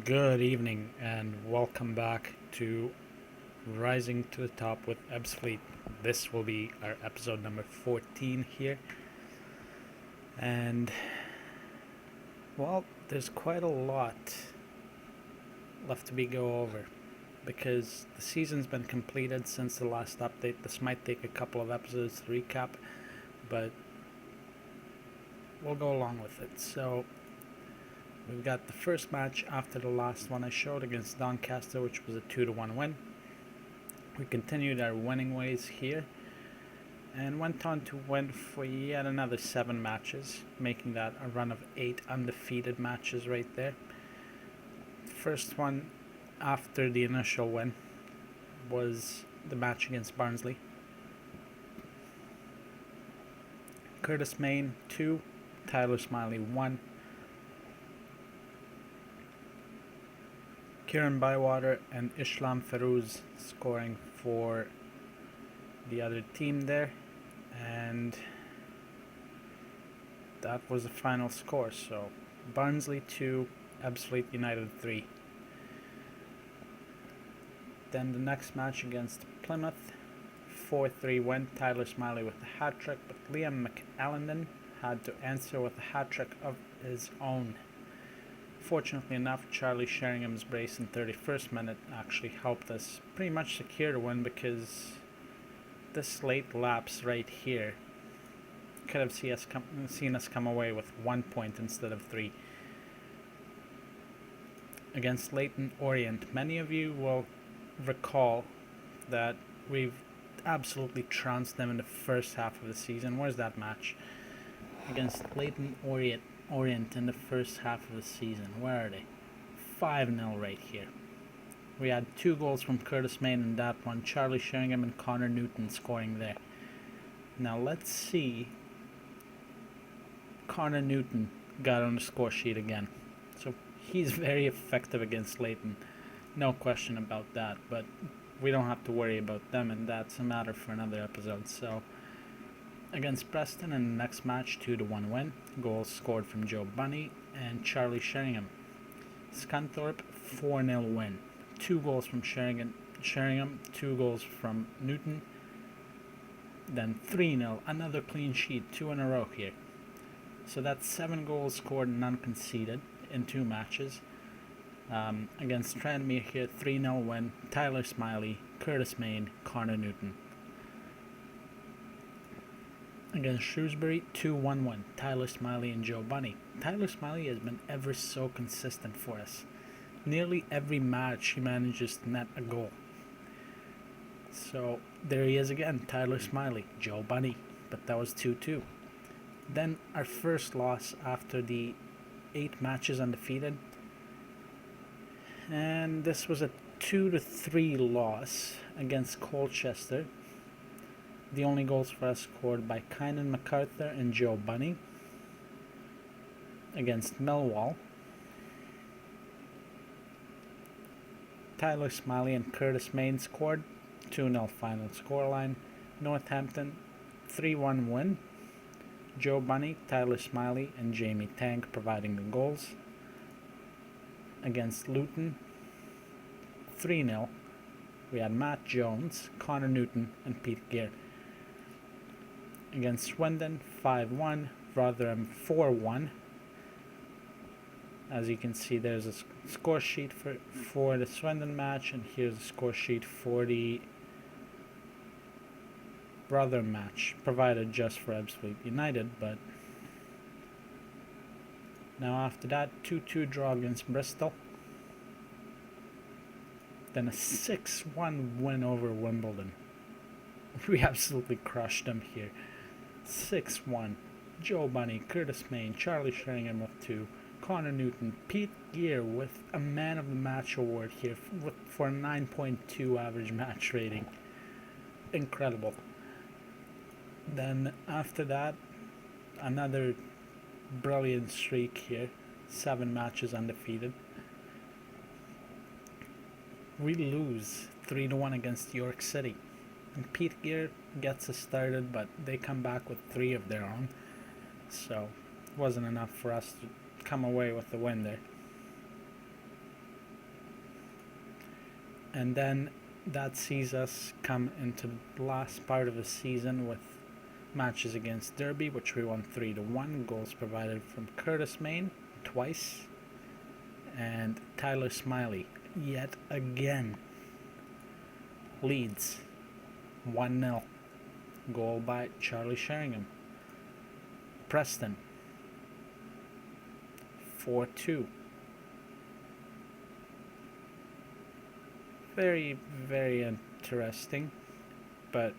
Good evening and welcome back to Rising to the Top with Ebbsfleet. This will be our episode number 14 here. And, well, there's quite a lot left to be go over because the season's been completed since the last update. This might take a couple of episodes to recap, but we'll go along with it. So, we've got the first match after the last one I showed against Doncaster, which was a 2-1 win. We continued our winning ways here and went on to win for yet another 7 matches, making that a run of 8 undefeated matches right there. The first one after the initial win was the match against Barnsley. Curtis Main 2, Tyler Smiley 1. Kieran Bywater and Islam Ferouz scoring for the other team there, and that was the final score. So Barnsley 2, Ebbsfleet United 3. Then the next match against Plymouth, 4-3 win, Tyler Smiley with a hat-trick, but Liam McAllendon had to answer with a hat-trick of his own. Fortunately enough, Charlie Sheringham's brace in 31st minute actually helped us pretty much secure the win, because this late lapse right here could have seen us come away with 1 point instead of 3. Against Leyton Orient, many of you will recall that we've absolutely trounced them in the first half of the season. Where's that match? Against Leyton Orient in the first half of the season. Where are they? 5-0 right here. We had 2 goals from Curtis Main in that one. Charlie Sheringham and Connor Newton scoring there. Now let's see. Connor Newton got on the score sheet again. So he's very effective against Leyton. No question about that. But we don't have to worry about them, and that's a matter for another episode. So against Preston in the next match, 2-1 win. Goals scored from Joe Bunny and Charlie Sheringham. Scunthorpe, 4-0 win. 2 goals from Sheringham, 2 goals from Newton. Then 3-0, another clean sheet, 2 in a row here. So that's 7 goals scored and none conceded in 2 matches. Against Tranmere here, 3-0 win. Tyler Smiley, Curtis Main, Connor Newton. Against Shrewsbury, 2-1 win. Tyler Smiley and Joe Bunny. Tyler Smiley has been ever so consistent for us. Nearly every match he manages to net a goal. So there he is again, Tyler Smiley, Joe Bunny. But that was 2-2. Then our first loss after the 8 matches undefeated. And this was a 2-3 loss against Colchester. The only goals for us scored by Kynan MacArthur and Joe Bunny. Against Millwall, Tyler Smiley and Curtis Main scored. 2-0 final scoreline. Northampton, 3-1 win. Joe Bunny, Tyler Smiley, and Jamie Tank providing the goals. Against Luton, 3-0. We had Matt Jones, Connor Newton, and Pete Gear. Against Swindon, 5-1, Rotherham 4-1. As you can see, there's a score sheet for the Swindon match, and here's the score sheet for the Rotherham match, provided just for Ebbsfleet United. But now after that, 2-2 draw against Bristol. Then a 6-1 win over Wimbledon. We absolutely crushed them here. 6-1. Joe Bunny, Curtis Main, Charlie Sheringham with 2, Connor Newton, Pete Gear with a Man of the Match award here for a 9.2 average match rating. Incredible. Then after that, another brilliant streak here. 7 matches undefeated. We lose 3-1 against York City. And Pete Gear gets us started, but they come back with 3 of their own. So it wasn't enough for us to come away with the win there. And then that sees us come into the last part of the season with matches against Derby, which we won 3-1. Goals provided from Curtis Main twice, and Tyler Smiley yet again. Leeds 1-0. Goal by Charlie Sheringham. Preston 4-2. Very, very interesting, but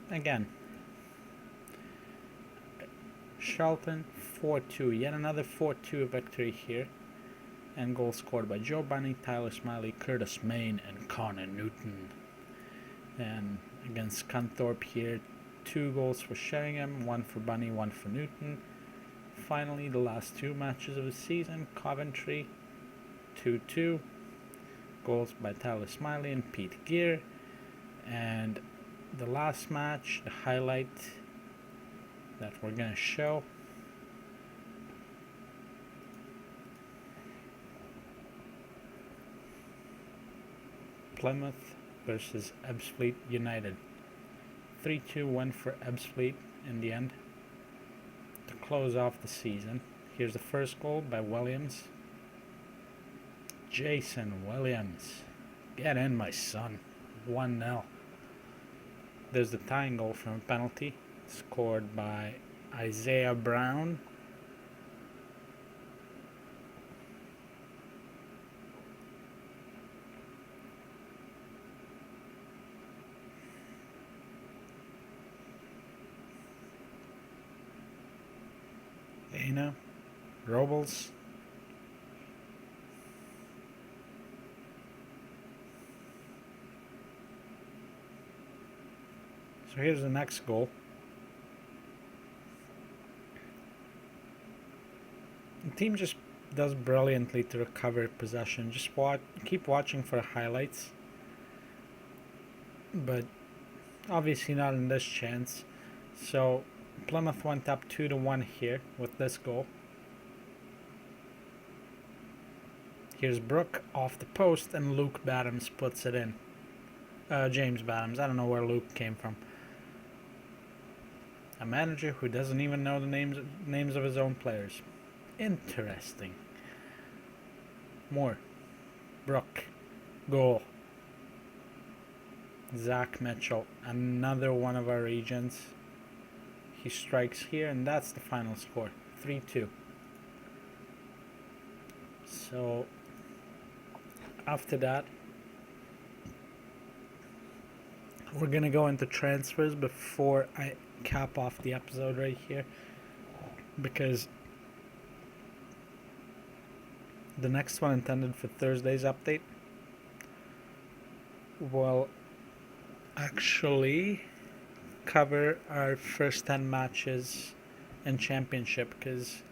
again, Charlton 4-2, yet another 4-2 victory here, and goals scored by Joe Bunny, Tyler Smiley, Curtis Main, and Connor Newton. And against Scunthorpe here, 2 goals for Sheringham, 1 for Bunny, 1 for Newton. Finally, the last 2 matches of the season, Coventry 2-2, goals by Tyler Smiley and Pete Gear. And the last match, the highlight that we're going to show, Plymouth versus Ebbsfleet United. 3-2 win for Ebbsfleet in the end to close off the season. Here's the first goal by Williams. Jason Williams. Get in, my son. 1-0. There's the tying goal from a penalty, scored by Isaiah Brown. Aina, Robles. So here's the next goal. The team just does brilliantly to recover possession. Just keep watching for highlights. But obviously not in this chance. So Plymouth went up 2-1 here with this goal. Here's Brooke off the post, and Luke Badams puts it in. James Badams. I don't know where Luke came from. A manager who doesn't even know the names of his own players. Interesting. More. Brooke. Goal. Zach Mitchell. Another one of our regions. He strikes here, and that's the final score. 3-2. So after that, we're going to go into transfers before I cap off the episode right here, because the next one intended for Thursday's update will actually cover our first 10 matches in championship, because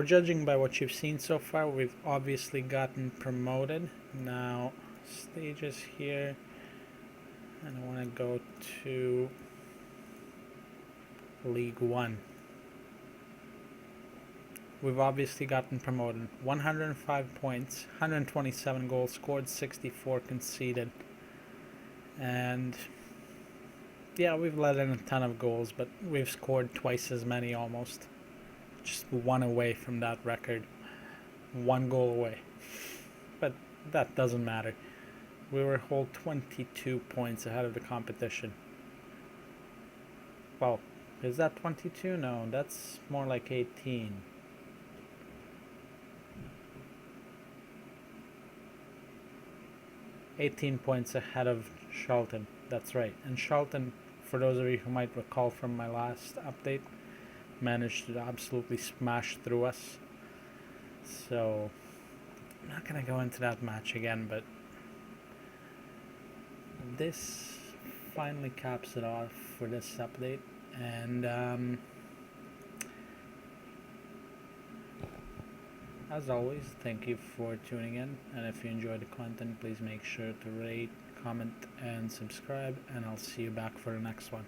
judging by what you've seen so far, we've obviously gotten promoted. Now, stages here, and I want to go to League 1. We've obviously gotten promoted. 105 points, 127 goals scored, 64 conceded. And yeah, we've let in a ton of goals, but we've scored twice as many almost. Just 1 away from that record. 1 goal away. But that doesn't matter. We were whole 22 points ahead of the competition. Well, is that 22? No, that's more like 18. $18 points ahead of Charlton. That's right. And Charlton, for those of you who might recall from my last update, managed to absolutely smash through us. So I'm not going to go into that match again, but this finally caps it off for this update. And as always, thank you for tuning in, and if you enjoyed the content, please make sure to rate, comment, and subscribe, and I'll see you back for the next one.